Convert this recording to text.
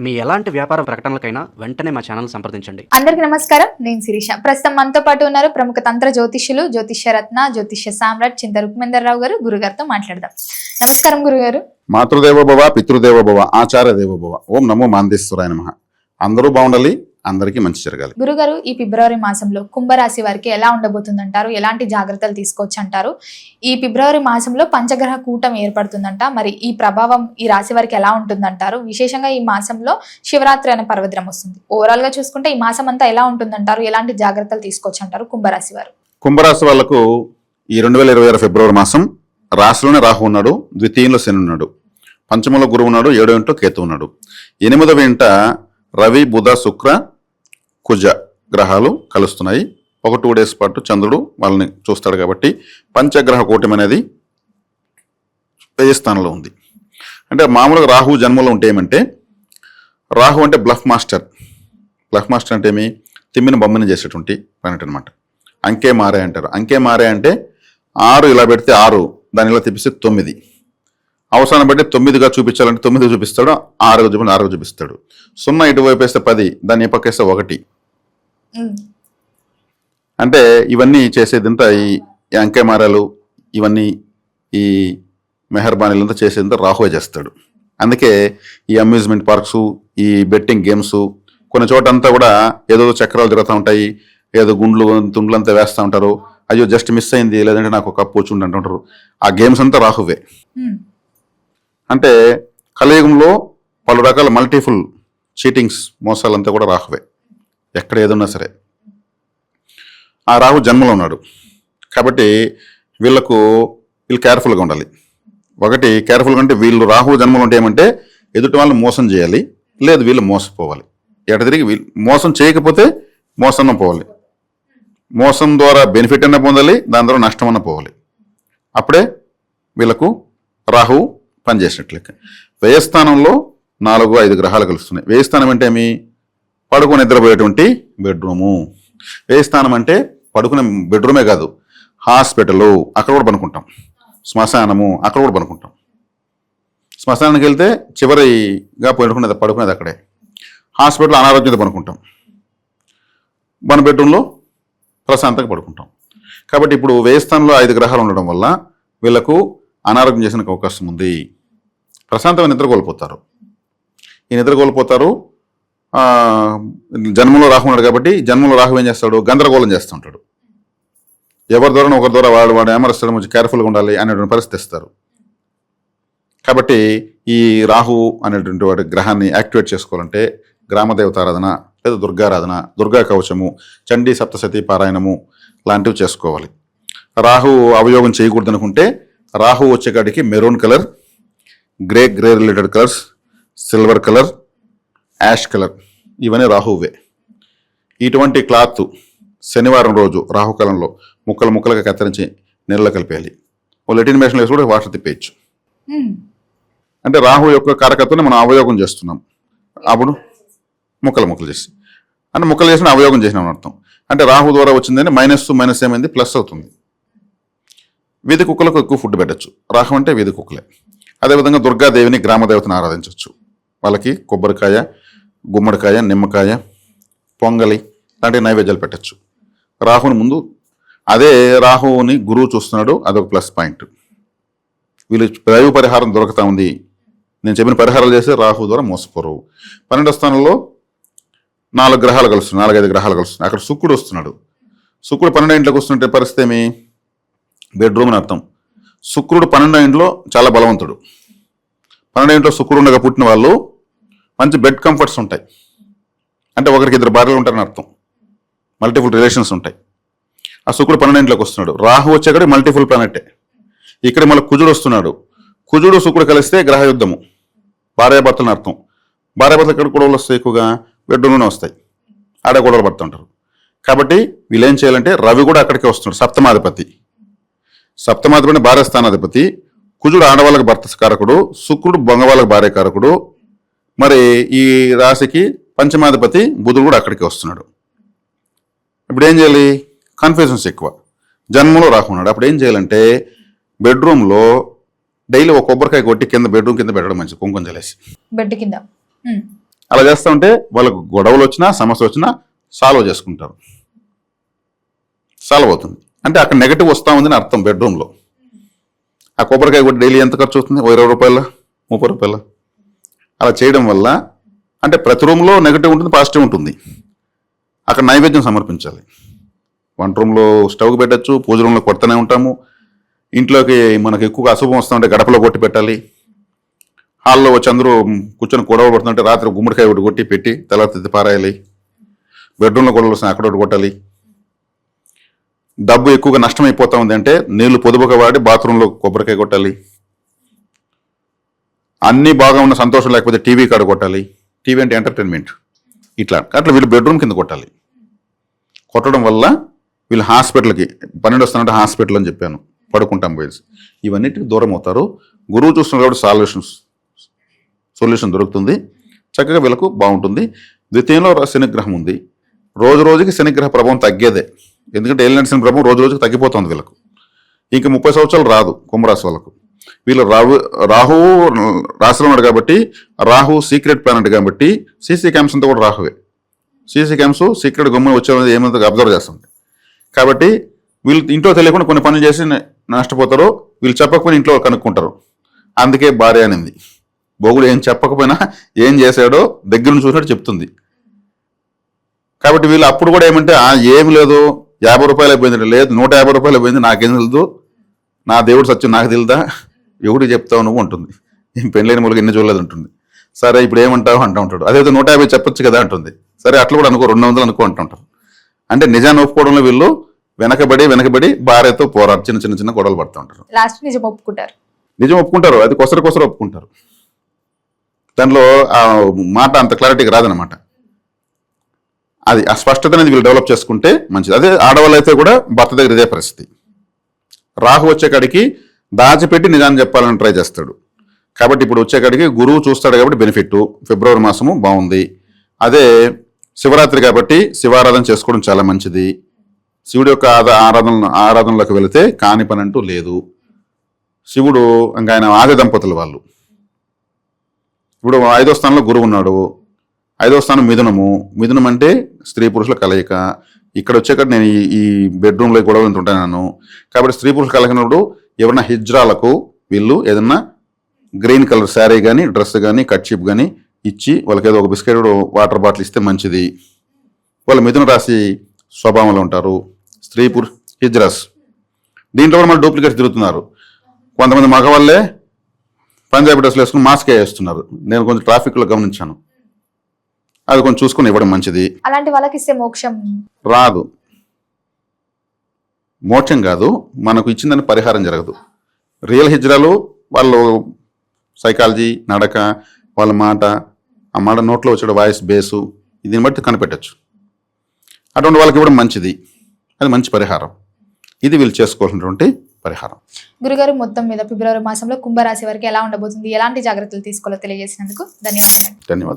మీ ఎలాంటి వ్యాపార ప్రకటనలకైనా వెంటనే మా ఛానల్ సంప్రదించండి. అందరికీ నమస్కారం, నేను శిరీష. ప్రస్తుతం మనతో పాటు ఉన్నారు ప్రముఖ తంత్ర జ్యోతిష్యులు, జ్యోతిష్య రత్న, జ్యోతిష్య సామ్రాట్ చింత రుక్మేందర్ గారు. గురుగారితో మాట్లాడదాం. నమస్కారం గురుగారు. మాతృదేవ భవ, పితృదేవ భవ, ఆచార్య దేవ భవ. ఓం నమో మాందేశ్వరాయ నమః. అందరూ బాగుండాలి, అందరికీ మంచి జరగాలి. గురుగారు, ఈ ఫిబ్రవరి మాసంలో కుంభరాశి వారికి ఎలా ఉండబోతుందంటారు? ఎలాంటి జాగ్రత్తలు తీసుకోవచ్చు అంటారు? ఈ ఫిబ్రవరి మాసంలో పంచగ్రహ కూటం ఏర్పడుతుందంట. మరి ఈ ప్రభావం ఈ రాశి వారికి ఎలా ఉంటుందంటారు? విశేషంగా ఈ మాసంలో శివరాత్రి అనే పర్వదినం వస్తుంది. ఓవరాల్ గా చూసుకుంటే ఈ మాసం అంతా ఎలా ఉంటుందంటారు? ఎలాంటి జాగ్రత్తలు తీసుకోవచ్చు అంటారు కుంభరాశి వారు? కుంభరాశి వాళ్లకు ఈ 2026 ఫిబ్రవరి మాసం రాశిలోనే రాహు ఉన్నాడు, ద్వితీయంలో శని ఉన్నాడు, పంచమంలో గురువు ఉన్నాడు, 7వ ఇంట్లో కేతు ఉన్నాడు, 8వ ఇంట రవి, బుధ, శుక్ర, కుజ గ్రహాలు కలుస్తున్నాయి. ఒక 2 డేస్ పాటు చంద్రుడు వాళ్ళని చూస్తాడు. కాబట్టి పంచగ్రహ కూటమి అనేది 10వ స్థానంలో ఉంది. అంటే మామూలుగా రాహు జన్మలో ఉంటే ఏమంటే, రాహు అంటే బ్లఫ్ మాస్టర్. బ్లఫ్ మాస్టర్ అంటే ఏమి? తిమ్మిన బొమ్మని చేసేటువంటి ప్లానెట్ అనమాట. అంకే మారే అంటారు. అంకే మారే అంటే 6 ఇలా పెడితే 6, దాన్ని ఇలా తిప్పిస్తే 9, అవసరాన్ని బట్టి 9గా చూపించాలంటే 9 చూపిస్తాడు, 6గా చూపించి 6గా చూపిస్తాడు. 0 ఇటువైపు వేస్తే 10, దాన్ని ఏ పక్క వేస్తే 1. అంటే ఇవన్నీ చేసేదంతా ఈ అంకెమారాలు, ఇవన్నీ ఈ మెహర్బానీలంతా చేసేదంతా రాహువే చేస్తాడు. అందుకే ఈ అమ్యూజ్మెంట్ పార్క్స్, ఈ బెట్టింగ్ గేమ్స్, కొన్ని చోట అంతా కూడా ఏదో చక్రాలు తిరుగుతూ ఉంటాయి, ఏదో తుండ్లంతా వేస్తూ ఉంటారు. అయ్యో జస్ట్ మిస్ అయింది, లేదంటే నాకు ఒక కప్పు వచ్చి అంటుంటారు. ఆ గేమ్స్ అంతా రాహువే. అంటే కలియుగంలో పలు రకాల మల్టిపుల్ చీటింగ్స్, మోసాలంతా కూడా రాహువే. ఎక్కడ ఏదున్నా సరే ఆ రాహు జన్మలో ఉన్నాడు. కాబట్టి వీళ్ళు కేర్ఫుల్గా ఉండాలి. ఒకటి కేర్ఫుల్గా అంటే, వీళ్ళు రాహు జన్మలో ఉంటే ఏమంటే ఎదుటి వాళ్ళని మోసం చేయాలి, లేదు వీళ్ళు మోసపోవాలి. ఎట తిరిగి వీళ్ళు మోసం చేయకపోతే మోసం పోవాలి. మోసం ద్వారా బెనిఫిట్ అన్న పొందాలి, దాని ద్వారా నష్టం అన్న పోవాలి. అప్పుడే వీళ్ళకు రాహు పనిచేసినట్లే. వ్యయస్థానంలో 4-5 గ్రహాలు కలుస్తున్నాయి. వ్యయస్థానం అంటే ఏమి? పడుకుని నిద్రపోయేటువంటి బెడ్రూము. వ్యయస్థానం అంటే పడుకునే బెడ్రూమే కాదు, హాస్పిటల్ అక్కడ కూడా పనుకుంటాం, శ్మశానము అక్కడ కూడా పనుకుంటాం. శ్మశానానికి వెళ్తే చివరిగా పడుకునేది అక్కడే. హాస్పిటల్ అనారోగ్యంతో పనుకుంటాం, మన బెడ్రూమ్లో ప్రశాంతంగా పడుకుంటాం. కాబట్టి ఇప్పుడు వ్యయస్థానంలో 5 గ్రహాలు ఉండడం వల్ల వీళ్ళకు అనారోగ్యం చేసిన అవకాశం ఉంది. ప్రశాంతమైన నిద్ర కోల్పోతారు. ఈ నిద్ర కోల్పోతారు. జన్మలో రాహు ఉన్నాడు కాబట్టి జన్మలో రాహు ఏం చేస్తాడు? గందరగోళం చేస్తూ ఉంటాడు. ఎవరి ద్వారా ఒకరి ద్వారా వాడు ఏమరుస్తాడు, కొంచెం కేర్ఫుల్గా ఉండాలి అనేటువంటి పరిస్థితి ఇస్తారు. కాబట్టి ఈ రాహు అనేటువంటి వాటి గ్రహాన్ని యాక్టివేట్ చేసుకోవాలంటే గ్రామదేవత ఆరాధన, లేదా దుర్గారాధన, దుర్గా కవచము, చండీ సప్తశతి పారాయణము లాంటివి చేసుకోవాలి. రాహు అవయోగం చేయకూడదు అనుకుంటే రాహు వచ్చేకాడికి maroon colour, grey related colours, silver colour, ash colour, ఇవన్నీ రాహువే. ఇటువంటి క్లాత్ శనివారం రోజు రాహుకాలంలో ముక్కలుగా కత్తిరించి నీళ్ళలో కలిపేయాలి. ఓ లెటిన్ మేషన్ వేసి కూడా వాటర్ తిప్పేయచ్చు. అంటే రాహు యొక్క కారకత్వాన్ని మనం అవయోగం చేస్తున్నాం. అప్పుడు ముక్కలు చేసి, అంటే ముక్కలు చేసిన అవయోగం చేసినాం అర్థం. అంటే రాహు ద్వారా వచ్చిందని మైనస్ ఏమైంది, ప్లస్ అవుతుంది. వీధి కుక్కలకు ఎక్కువ ఫుడ్ పెట్టచ్చు. రాహు అంటే వీధి కుక్కలే. అదేవిధంగా దుర్గాదేవిని, గ్రామదేవతను ఆరాధించవచ్చు. వాళ్ళకి కొబ్బరికాయ, గుమ్మడికాయ, నిమ్మకాయ, పొంగలి లాంటి నైవేద్యాలు పెట్టచ్చు. రాహుని ముందు అదే రాహుని గురువు చూస్తున్నాడు, అదొక ప్లస్ పాయింట్. వీళ్ళు దైవ పరిహారం దొరుకుతా ఉంది. నేను చెప్పిన పరిహారాలు చేస్తే రాహు ద్వారా మోసపోరు. 12వ స్థానంలో 4 గ్రహాలు కలుస్తున్నాయి, 4-5 గ్రహాలు కలుస్తున్నాయి. అక్కడ శుక్రుడు వస్తున్నాడు. శుక్రుడు 12వ ఇంట్లోకి వస్తుంటే పరిస్థితి ఏమి? బెడ్రూమ్ అని అర్థం. శుక్రుడు 12వ ఇంట్లో చాలా బలవంతుడు. 12వ ఇంట్లో శుక్రుడు ఉండగా పుట్టిన వాళ్ళు మంచి బెడ్ కంఫర్ట్స్ ఉంటాయి. అంటే ఒకరికి 2 భార్యలు ఉంటారని అర్థం. మల్టిపుల్ రిలేషన్స్ ఉంటాయి. ఆ శుక్రుడు 12వ ఇంట్లోకి వస్తున్నాడు. రాహు వచ్చేక్కడ మల్టిపుల్ ప్లానెటే. ఇక్కడ మళ్ళీ కుజుడు వస్తున్నాడు. కుజుడు శుక్రుడు కలిస్తే గ్రహ యుద్ధము, భార్యాభర్తలని అర్థం. భార్యాభర్తలు ఎక్కడ గొడవలు వస్తాయి? ఎక్కువగా బెడ్రూమ్లోనే వస్తాయి. ఆడే గొడవలు పడుతుంటారు. కాబట్టి వీళ్ళు ఏం చేయాలంటే, రవి కూడా అక్కడికే వస్తున్నాడు, సప్తమాధిపతి భార్య స్థానాధిపతి. కుజుడు ఆడవాళ్ళకి భర్త కారకుడు, శుక్రుడు బొంగవాళ్ళకి భార్య కారకుడు. మరి ఈ రాశికి పంచమాధిపతి బుధుడు కూడా అక్కడికి వస్తున్నాడు. ఇప్పుడు ఏం చేయాలి? కన్ఫ్యూజన్స్ ఎక్కువ. జన్మలో రాకున్నాడు. అప్పుడు ఏం చేయాలంటే, బెడ్రూమ్లో డైలీ ఒక కొబ్బరికాయ కొట్టి కింద బెడ్రూమ్ కింద పెట్టడం మంచిది, కుంకుమ జలేసి బెడ్ కింద. అలా చేస్తూ ఉంటే వాళ్ళకు గొడవలు వచ్చినా సమస్య వచ్చినా సాల్వ్ చేసుకుంటారు, సాల్వ్ అవుతుంది. అంటే అక్కడ నెగటివ్ వస్తూ ఉందని అర్థం. బెడ్రూమ్లో ఆ కొబ్బరికాయ కూడా డైలీ ఎంత ఖర్చు అవుతుంది? 20 రూపాయల 30 రూపాయల. అలా చేయడం వల్ల అంటే ప్రతి రూమ్లో నెగటివ్ ఉంటుంది, పాజిటివ్ ఉంటుంది. అక్కడ నైవేద్యం సమర్పించాలి. వంట రూమ్లో స్టవ్ పెట్టచ్చు, పూజ రూమ్లో కొడుతూనే ఉంటాము. ఇంట్లోకి మనకు ఎక్కువగా అశుభం వస్తుంటే గడపలో కొట్టి పెట్టాలి. హాల్లో వచ్చి అందరూ కూర్చొని గొడవ పడుతుంటే రాత్రి గుమ్మడికాయ ఒకటి కొట్టి పెట్టి తెల్లతి పారాయాలి. బెడ్రూమ్లో గొడవలు వస్తున్నాయి, అక్కడ ఒకటి కొట్టాలి. డబ్బు ఎక్కువగా నష్టం అయిపోతా ఉంది అంటే నీళ్లు పొదుపుగా వాడి బాత్రూంలో కొబ్బరికాయ కొట్టాలి. అన్నీ బాగా ఉన్న సంతోషం లేకపోతే టీవీ కాడ కొట్టాలి. టీవీ అంటే ఎంటర్టైన్మెంట్. అట్లా వీళ్ళు బెడ్రూమ్ కింద కొట్టాలి. కొట్టడం వల్ల వీళ్ళు హాస్పిటల్కి 12 వస్తానంటే హాస్పిటల్ అని చెప్పాను, పడుకుంటాం పోయేసి ఇవన్నిటికి దూరం అవుతారు. గురువు చూస్తున్నారు కాబట్టి సొల్యూషన్ దొరుకుతుంది. చక్కగా వీళ్ళకు బాగుంటుంది. ద్వితీయంలో శనిగ్రహం ఉంది. రోజు రోజుకి శనిగ్రహ ప్రభావం తగ్గేదే. ఎందుకంటే ఏలినాటి శని ప్రభావం రోజు రోజుకి తగ్గిపోతుంది వీళ్ళకు. ఇంక 30 సంవత్సరాలు రాదు కుంభరాశి వాళ్ళకు. వీళ్ళు రాహువు రాశిలో ఉన్నాడు కాబట్టి, రాహు సీక్రెట్ ప్లానెట్ కాబట్టి సీసీ క్యామ్స్ అంతా కూడా రాహువే. సీసీ క్యామ్స్ సీక్రెట్ గమ్మున వచ్చే ఏమంత అబ్జర్వ్ చేస్తుంది. కాబట్టి వీళ్ళు ఇంట్లో తెలియకుండా కొన్ని పనులు చేసి నష్టపోతారు. వీళ్ళు చెప్పకపోయినా ఇంట్లో కనుక్కుంటారు. అందుకే భార్య అనింది, బొగుడు ఏం చెప్పకపోయినా ఏం చేశాడో దగ్గర నుంచి చూసినట్టు చెప్తుంది. కాబట్టి వీళ్ళు అప్పుడు కూడా ఏమంటే ఏమి లేదు 50 రూపాయలు అయిపోయింది, లేదు 150 రూపాయలు అయిపోయింది, నాకేం తెలుదు, నా దేవుడు సత్యం నాకు తెలుదా, ఎవడికి చెప్తావు నువ్వు ఉంటుంది. ఏం పెళ్ళైన మూలకి ఎన్ని చూడలేదు ఉంటుంది. సరే ఇప్పుడు ఏమంటావు అంటూ ఉంటాడు. అదే 150 చెప్పొచ్చు కదా అంటుంది. సరే అట్లా కూడా అనుకో, 200 అనుకో అంటుంటారు. అంటే నిజాన్ని ఒప్పుకోవడంలో వీళ్ళు వెనకబడి భార్యతో పోరాడు చిన్న గొడవలు పడుతూ ఉంటారు. లాస్ట్ నిజం ఒప్పుకుంటారు. అది కొసరు ఒప్పుకుంటారు. దాంట్లో ఆ మాట అంత క్లారిటీగా రాదనమాట. అది ఆ స్పష్టత అనేది వీళ్ళు డెవలప్ చేసుకుంటే మంచిది. అదే ఆడవాళ్ళు అయితే కూడా భర్త దగ్గర ఇదే పరిస్థితి. రాహు వచ్చేకాడికి దాచిపెట్టి నిజాన్ని చెప్పాలని ట్రై చేస్తాడు. కాబట్టి ఇప్పుడు వచ్చేకాడికి గురువు చూస్తాడు కాబట్టి బెనిఫిట్. ఫిబ్రవరి మాసము బాగుంది. అదే శివరాత్రి కాబట్టి శివారాధన చేసుకోవడం చాలా మంచిది. శివుడి యొక్క ఆరాధనలోకి వెళితే కాని పని అంటూ లేదు. శివుడు ఇంకా ఆయన ఆది దంపతులు వాళ్ళు. ఇప్పుడు 5వ స్థానంలో గురువు ఉన్నాడు. 5వ స్థానం మిథునం అంటే స్త్రీ పురుషుల కలయిక. ఇక్కడ వచ్చేక్కడ నేను ఈ బెడ్రూమ్లో గొడవలు ఉంటుంటాను. కాబట్టి స్త్రీ పురుషులు కలగినప్పుడు ఎవరైనా హిజ్రాలకు వీళ్ళు ఏదన్నా గ్రీన్ కలర్ శారీ కానీ డ్రెస్ కానీ కట్షిప్ కానీ ఇచ్చి వాళ్ళకి ఏదో ఒక బిస్కెట్ వాటర్ బాటిల్ ఇస్తే మంచిది. వాళ్ళు మిథున రాశి స్వభావంలో ఉంటారు. స్త్రీ పురుష హిజ్రాస్. దీంట్లో కూడా మళ్ళీ డూప్లికేట్స్ తిరుగుతున్నారు. కొంతమంది మగవాళ్ళే పంజాబీ డ్రెస్లు వేసుకుని మాస్క్ వేస్తున్నారు. నేను కొంచెం ట్రాఫిక్లో గమనించాను. అది కొంచెం చూసుకుని ఇవ్వడం మంచిది. అలాంటి వాళ్ళకి ఇస్తే మోక్షం రాదు. మోక్షం కాదు, మనకు ఇచ్చిందని పరిహారం జరగదు. రియల్ హిజ్రాలు వాళ్ళు సైకాలజీ, నడక, వాళ్ళ మాట, ఆ మాట నోట్లో వచ్చే వాయిస్ బేసు దీన్ని బట్టి కనిపెట్టచ్చు. అటువంటి వాళ్ళకి ఇవ్వడం మంచిది. అది మంచి పరిహారం. ఇది వీళ్ళు చేసుకోవాల్సినటువంటి పరిహారం. గురుగారు, మొత్తం మీద ఫిబ్రవరి మాసంలో కుంభరాశి వారికి ఎలా ఉండబోతుంది, ఎలాంటి జాగ్రత్తలు తీసుకోవాలో తెలియజేసినందుకు ధన్యవాదాలు. ధన్యవాదాలు.